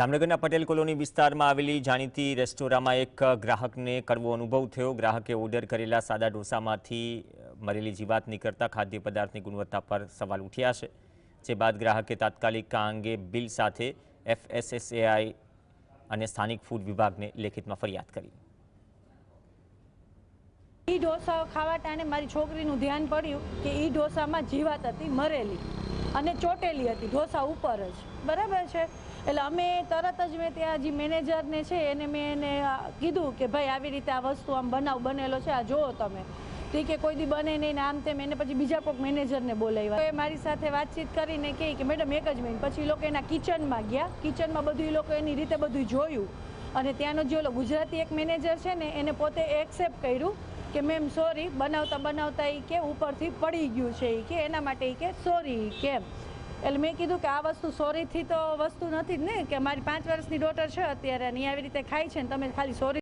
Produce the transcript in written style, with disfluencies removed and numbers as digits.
જામનગરના પટેલ કોલોની વિસ્તારમાં આવેલી જાણીતી રેસ્ટોરાંમાં એક ગ્રાહકને કડવો અનુભવ થયો। ગ્રાહકે ઓર્ડર કરેલા સાદા ઢોસામાંથી મરેલી જીવાત નીકળતા ખાદ્ય પદાર્થની ગુણવત્તા પર સવાલ ઉઠ્યા છે, જે બાદ ગ્રાહકે તાત્કાલિક આ અંગે બિલ સાથે FSSAI અને સ્થાનિક ફૂડ વિભાગને લેખિતમાં ફરિયાદ કરી। ઈ ઢોસા ખાવા ટાણે મારી છોકરીનું ધ્યાન પડ્યું કે ઈ ઢોસામાં જીવાત હતી મરેલી અને ચોટેલી હતી ઢોસા ઉપર જ, બરાબર છે। એટલે અમે તરત જ મેં ત્યાં જે મેનેજરને છે એને મેં એને કીધું કે ભાઈ આવી રીતે આ વસ્તુ આમ બનાવ બનેલો છે, આ જુઓ તમે, ઠીક કે કોઈ દી બને નહીં ને આમ તેમ। એને પછી બીજા કોઈક મેનેજરને બોલાવ્યા, એ મારી સાથે વાતચીત કરીને કહે કે મેડમ એક જ મિનિટ। પછી એ લોકો એના કિચનમાં ગયા, કિચનમાં બધું એ લોકો એની રીતે બધું જોયું અને ત્યાંનો જે ઓલો ગુજરાતી એક મેનેજર છે ને એને પોતે એક્સેપ્ટ કર્યું કે મેમ સોરી, બનાવતા એ કે ઉપરથી પડી ગયું છે એ કે એના માટે એ કે સોરી કેમ। એટલે મેં કીધું કે આ વસ્તુ સોરીથી તો વસ્તુ નથી જ ને, કે મારી 5 વર્ષની ડોટર છે અત્યારે અને આવી રીતે ખાય છે ને તમે ખાલી સોરી